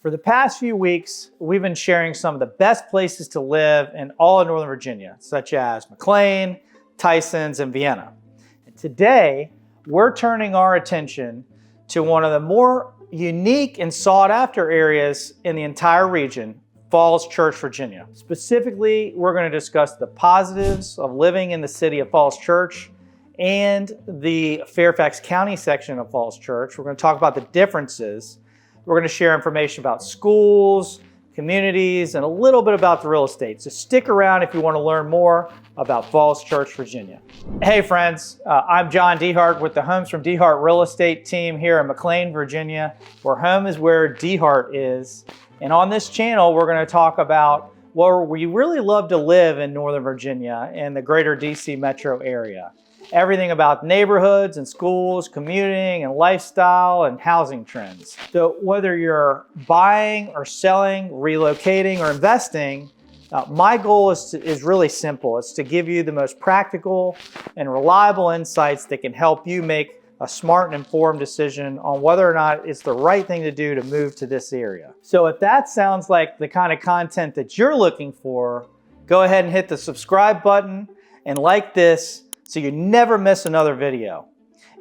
For the past few weeks, we've been sharing some of the best places to live in all of Northern Virginia, such as McLean, Tysons, and Vienna. And today, we're turning our attention to one of the more unique and sought after areas in the entire region, Falls Church, Virginia. Specifically, we're going to discuss the positives of living in the city of Falls Church and the Fairfax County section of Falls Church. We're going to talk about the differences. We're going to share information about schools, communities, and a little bit about the real estate. So stick around if you want to learn more about Falls Church, Virginia. Hey friends, I'm John Dehart with the Homes from Dehart Real Estate team here in McLean, Virginia, where home is where Dehart is. And on this channel, we're going to talk about where we really love to live in Northern Virginia and the greater DC metro area. Everything about neighborhoods and schools, commuting and lifestyle and housing trends. So whether you're buying or selling, relocating or investing, my goal is really simple. It's to give you the most practical and reliable insights that can help you make a smart and informed decision on whether or not it's the right thing to do to move to this area. So if that sounds like the kind of content that you're looking for, go ahead and hit the subscribe button and like this so you never miss another video.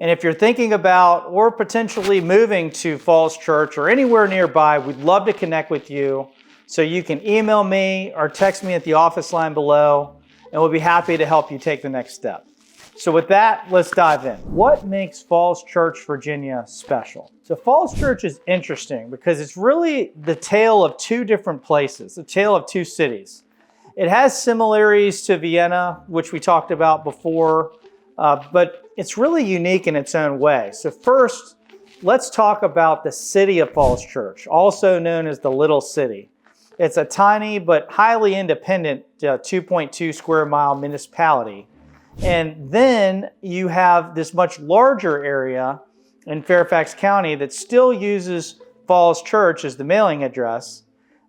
And if you're thinking about or potentially moving to Falls Church or anywhere nearby, we'd love to connect with you. So you can email me or text me at the office line below, and we'll be happy to help you take the next step. So with that, let's dive in. What makes Falls Church, Virginia special? So Falls Church is interesting because it's really the tale of two different places, the tale of two cities. It has similarities to Vienna, which we talked about before, but it's really unique in its own way. So first, let's talk about the city of Falls Church, also known as the Little City. It's a tiny but highly independent 2.2 square mile municipality. And then you have this much larger area in Fairfax County that still uses Falls Church as the mailing address.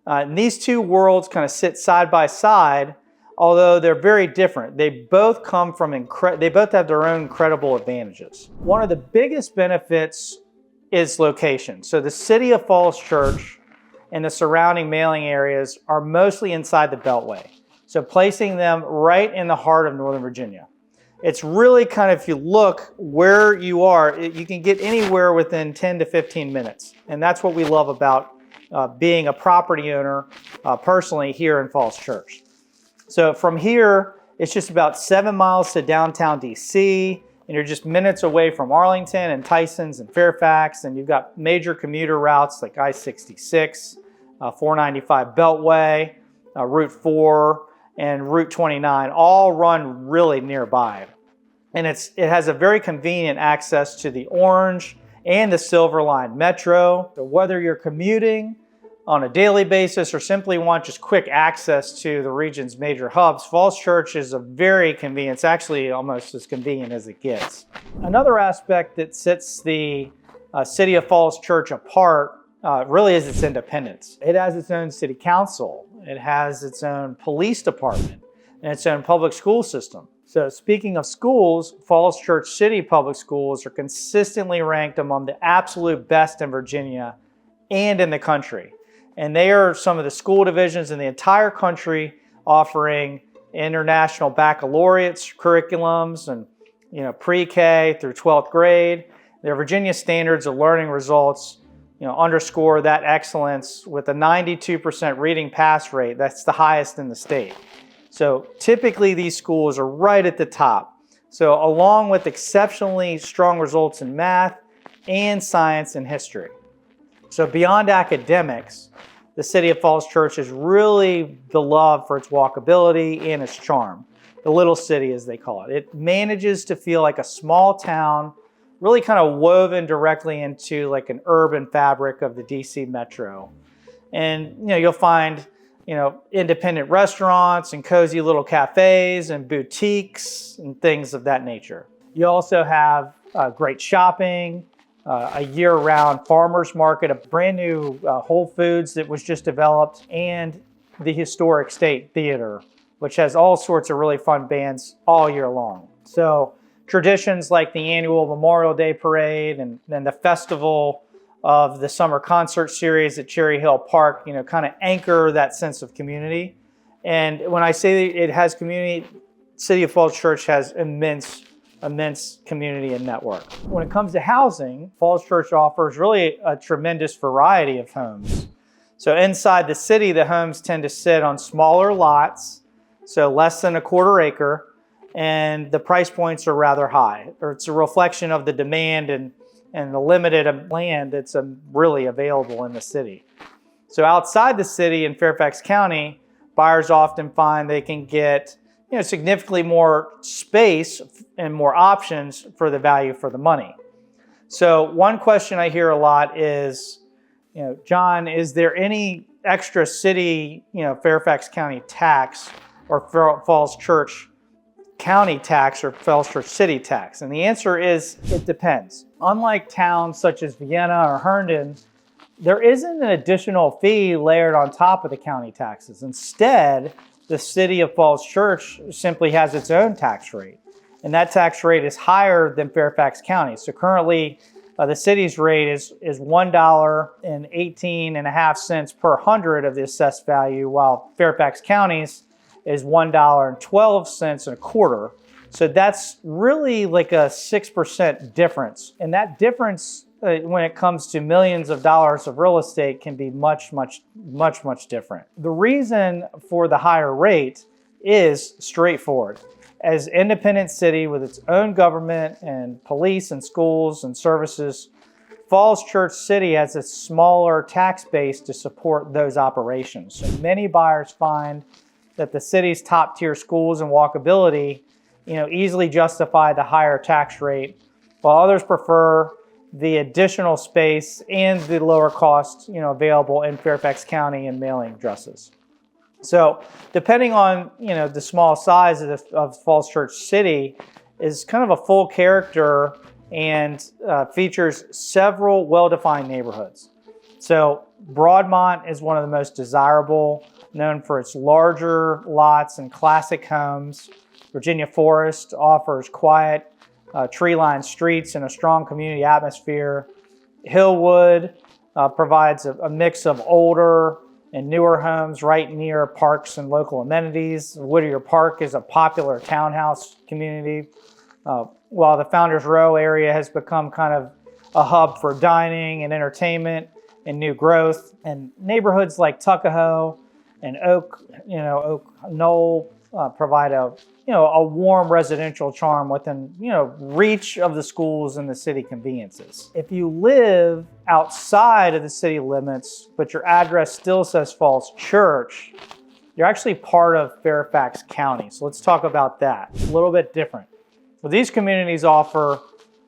And these two worlds kind of sit side by side, although they're very different. They both come from they both have their own incredible advantages. One of the biggest benefits is location. So the city of Falls Church and the surrounding mailing areas are mostly inside the Beltway. So placing them right in the heart of Northern Virginia. It's really kind of, if you look where you are, you can get anywhere within 10 to 15 minutes. And that's what we love about being a property owner personally here in Falls Church. So from here, it's just about 7 miles to downtown DC, and you're just minutes away from Arlington and Tysons and Fairfax, and you've got major commuter routes like I-66, 495 Beltway, Route 4, and Route 29, all run really nearby. And it has a very convenient access to the Orange and the Silver Line Metro. So whether you're commuting on a daily basis or simply want just quick access to the region's major hubs, Falls Church is a very convenient, it's actually almost as convenient as it gets. Another aspect that sets the city of Falls Church apart really is its independence. It has its own city council, it has its own police department, and its own public school system. So speaking of schools, Falls Church City Public Schools are consistently ranked among the absolute best in Virginia and in the country. And they are some of the school divisions in the entire country offering international baccalaureate curriculums and pre-K through 12th grade. Their Virginia standards of learning results underscore that excellence with a 92% reading pass rate. That's the highest in the state. So typically these schools are right at the top. So along with exceptionally strong results in math and science and history. So beyond academics, the city of Falls Church is really beloved for its walkability and its charm. The little city, as they call it. It manages to feel like a small town, really kind of woven directly into like an urban fabric of the DC metro. And you'll find independent restaurants and cozy little cafes and boutiques and things of that nature. You also have great shopping, a year-round farmers market, a brand new Whole Foods that was just developed, and the historic State Theater, which has all sorts of really fun bands all year long. So traditions like the annual Memorial Day Parade and the festival of the summer concert series at Cherry Hill Park, kind of anchor that sense of community. And when I say it has community, City of Falls Church has immense community and network. When it comes to housing, Falls Church offers really a tremendous variety of homes. So inside the city, the homes tend to sit on smaller lots, so less than a quarter acre, and the price points are rather high. Or it's a reflection of the demand and the limited land that's really available in the city. So outside the city in Fairfax County, buyers often find they can get significantly more space and more options for the value for the money. So one question I hear a lot is, John, is there any extra city, Fairfax County tax or Falls Church County tax or Falls Church City tax? And the answer is, it depends. Unlike towns such as Vienna or Herndon, there isn't an additional fee layered on top of the county taxes. Instead, the City of Falls Church simply has its own tax rate, and that tax rate is higher than Fairfax County. So currently, the city's rate is $1.18.5 per hundred of the assessed value, while Fairfax County's is $1.12 and a quarter. So that's really like a 6% difference, and that difference, when it comes to millions of dollars of real estate, can be much different. The reason for the higher rate is straightforward. As independent city with its own government and police and schools and services, Falls Church City has a smaller tax base to support those operations. So many buyers find that the city's top tier schools and walkability, easily justify the higher tax rate, while others prefer the additional space and the lower cost, available in Fairfax County and mailing addresses. So depending on, the small size of Falls Church City, is kind of a full character and features several well-defined neighborhoods. So Broadmont is one of the most desirable, known for its larger lots and classic homes. Virginia Forest offers quiet, tree-lined streets and a strong community atmosphere. Hillwood provides a mix of older and newer homes right near parks and local amenities. Whittier Park is a popular townhouse community, while the Founders Row area has become kind of a hub for dining and entertainment and new growth. And neighborhoods like Tuckahoe and Oak Knoll provide a warm residential charm within, reach of the schools and the city conveniences. If you live outside of the city limits, but your address still says Falls Church, you're actually part of Fairfax County. So let's talk about that. It's a little bit different. Well, these communities offer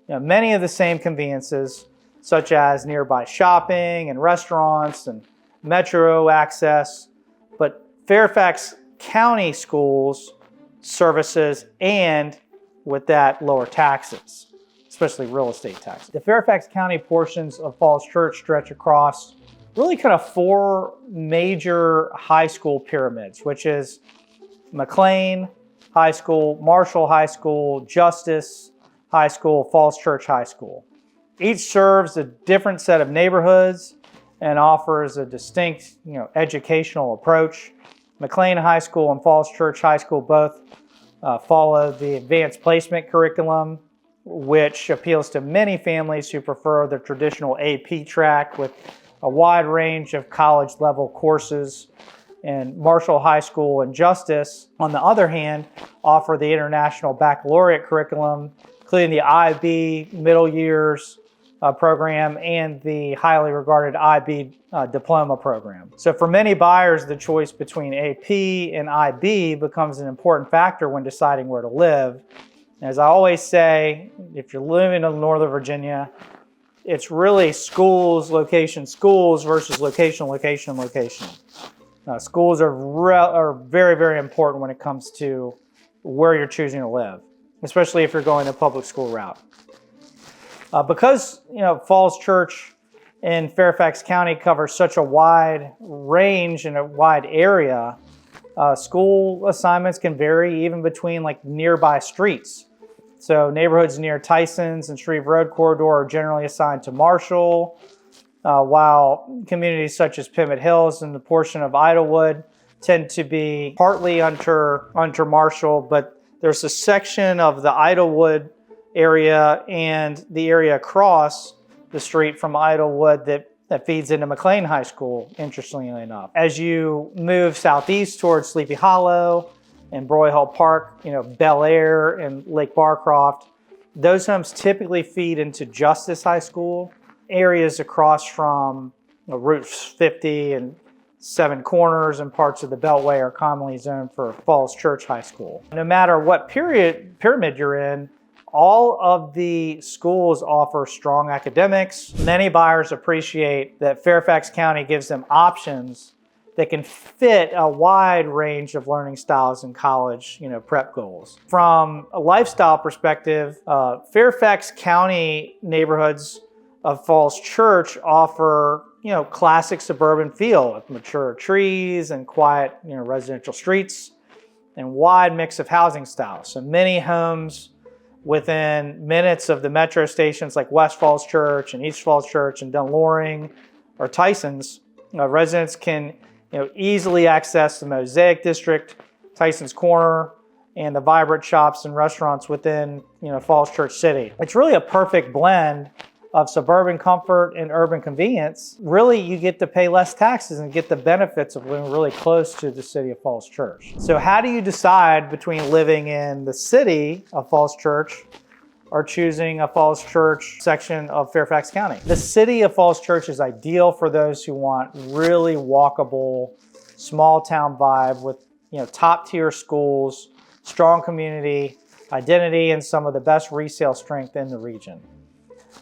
many of the same conveniences, such as nearby shopping and restaurants and metro access, but Fairfax County schools, services, and with that, lower taxes, especially real estate taxes. The Fairfax County portions of Falls Church stretch across really kind of four major high school pyramids, which is McLean High School, Marshall High School, Justice High School, Falls Church High School. Each serves a different set of neighborhoods and offers a distinct, educational approach. McLean High School and Falls Church High School both follow the advanced placement curriculum, which appeals to many families who prefer the traditional AP track with a wide range of college-level courses. And Marshall High School and Justice, on the other hand, offer the International Baccalaureate curriculum, including the IB middle years program and the highly regarded IB diploma program. So for many buyers, the choice between AP and IB becomes an important factor when deciding where to live. As I always say, if you're living in Northern Virginia, it's really schools versus location. Schools are very, very important when it comes to where you're choosing to live, especially if you're going the public school route. Because Falls Church in Fairfax County covers such a wide range and a wide area, school assignments can vary even between nearby streets. So neighborhoods near Tyson's and Shreve Road corridor are generally assigned to Marshall. while communities such as Pemmon Hills and the portion of Idlewood tend to be partly under Marshall, but there's a section of the Idlewood area and the area across the street from Idlewood that feeds into McLean High School, interestingly enough. As you move southeast towards Sleepy Hollow and Broyhill Park, Bel Air and Lake Barcroft, those homes typically feed into Justice High School. Areas across from Route 50 and Seven Corners and parts of the Beltway are commonly zoned for Falls Church High School. No matter what pyramid you're in, all of the schools offer strong academics. Many buyers appreciate that Fairfax County gives them options that can fit a wide range of learning styles and college, prep goals. From a lifestyle perspective, Fairfax County neighborhoods of Falls Church offer, classic suburban feel with mature trees and quiet, residential streets and wide mix of housing styles. So many homes within minutes of the metro stations like West Falls Church and East Falls Church and Dunloring or Tysons, residents can easily access the Mosaic District, Tysons Corner, and the vibrant shops and restaurants within Falls Church City. It's really a perfect blend of suburban comfort and urban convenience. Really, you get to pay less taxes and get the benefits of living really close to the city of Falls Church. So how do you decide between living in the city of Falls Church or choosing a Falls Church section of Fairfax County? The city of Falls Church is ideal for those who want really walkable, small town vibe with top tier schools, strong community, identity, and some of the best resale strength in the region.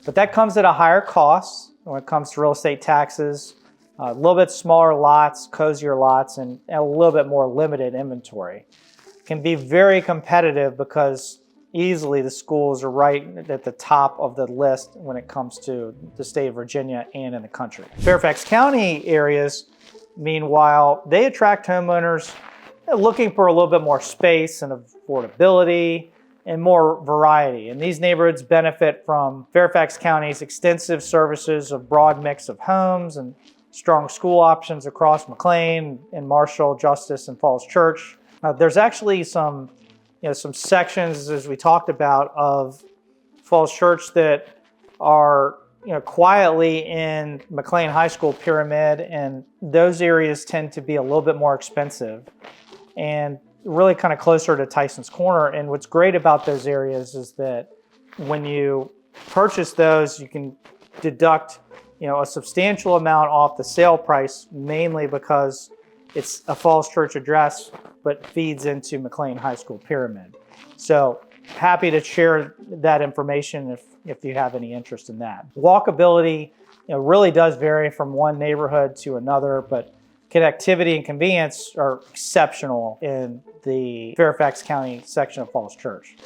But that comes at a higher cost when it comes to real estate taxes, a little bit smaller lots, cozier lots, and a little bit more limited inventory. It can be very competitive because easily the schools are right at the top of the list when it comes to the state of Virginia and in the country. Fairfax County areas, meanwhile, they attract homeowners looking for a little bit more space and affordability and more variety. And these neighborhoods benefit from Fairfax County's extensive services of broad mix of homes and strong school options across McLean and Marshall, Justice, and Falls Church. There's actually some sections, as we talked about, of Falls Church that are quietly in McLean High School pyramid, and those areas tend to be a little bit more expensive and really kind of closer to Tysons Corner. And what's great about those areas is that when you purchase those, you can deduct a substantial amount off the sale price, mainly because it's a Falls Church address, but feeds into McLean High School pyramid. So happy to share that information if you have any interest in that. Walkability really does vary from one neighborhood to another, but connectivity and convenience are exceptional in the Fairfax County section of Falls Church.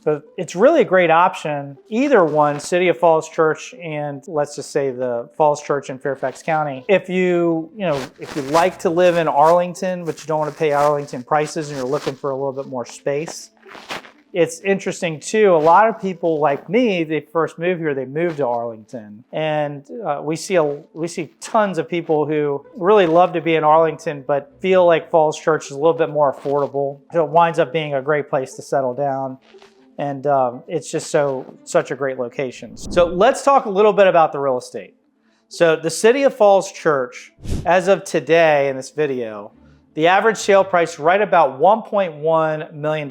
So it's really a great option, either one, City of Falls Church and let's just say the Falls Church in Fairfax County. If you like to live in Arlington, but you don't want to pay Arlington prices and you're looking for a little bit more space, it's interesting too. A lot of people like me, they first move here, they move to Arlington, and we see tons of people who really love to be in Arlington, but feel like Falls Church is a little bit more affordable. So it winds up being a great place to settle down, and it's just such a great location. So let's talk a little bit about the real estate. So the City of Falls Church, as of today in this video, the average sale price is right about $1.1 million.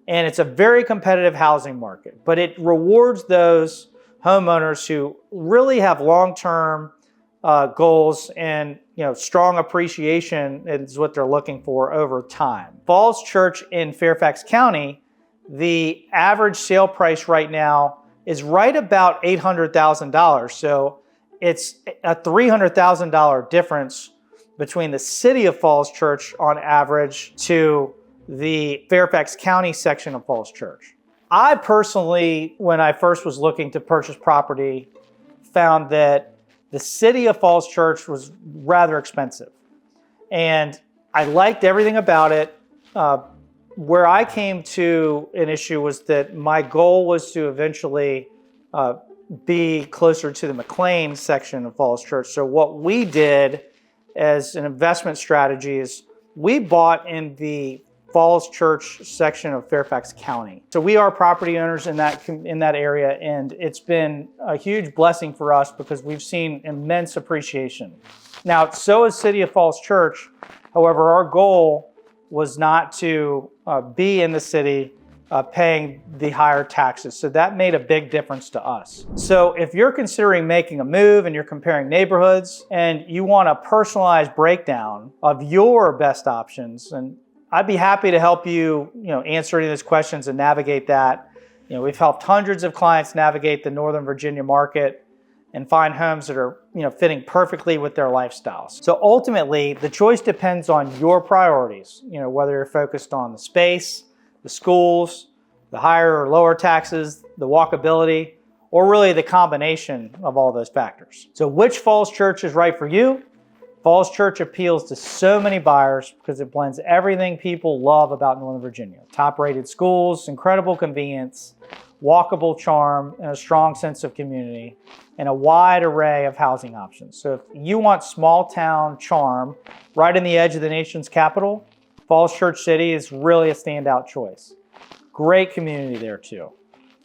And it's a very competitive housing market, but it rewards those homeowners who really have long-term goals and strong appreciation is what they're looking for over time. Falls Church in Fairfax County, the average sale price right now is right about $800,000. So it's a $300,000 difference between the City of Falls Church on average to the Fairfax County section of Falls Church. I personally, when I first was looking to purchase property, found that the City of Falls Church was rather expensive. And I liked everything about it. Where I came to an issue was that my goal was to eventually be closer to the McLean section of Falls Church. So what we did as an investment strategy is we bought in the Falls Church section of Fairfax County. So we are property owners in that area, and it's been a huge blessing for us because we've seen immense appreciation. Now, so is City of Falls Church. However, our goal was not to be in the city paying the higher taxes. So that made a big difference to us. So if you're considering making a move and you're comparing neighborhoods and you want a personalized breakdown of your best options, and I'd be happy to help you, answer any of those questions and navigate that. We've helped hundreds of clients navigate the Northern Virginia market and find homes that are, fitting perfectly with their lifestyles. So ultimately, the choice depends on your priorities, whether you're focused on the space, the schools, the higher or lower taxes, the walkability, or really the combination of all those factors. So which Falls Church is right for you? Falls Church appeals to so many buyers because it blends everything people love about Northern Virginia. Top-rated schools, incredible convenience, walkable charm, and a strong sense of community, and a wide array of housing options. So if you want small-town charm right in the edge of the nation's capital, Falls Church City is really a standout choice. Great community there too.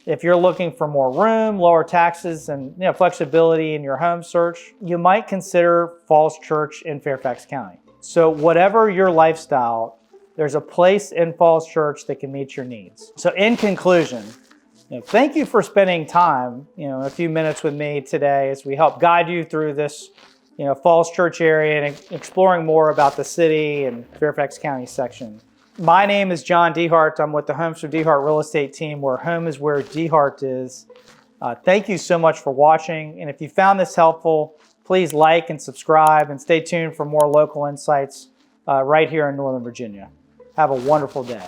If you're looking for more room, lower taxes, and flexibility in your home search, you might consider Falls Church in Fairfax County. So whatever your lifestyle, there's a place in Falls Church that can meet your needs. So in conclusion, thank you for spending time, a few minutes with me today as we help guide you through this, Falls Church area and exploring more about the city and Fairfax County section. My name is John Dehart. I'm with the Homes for Dehart Real Estate team, where home is where Dehart is. Thank you so much for watching. And if you found this helpful, please like and subscribe and stay tuned for more local insights right here in Northern Virginia. Have a wonderful day.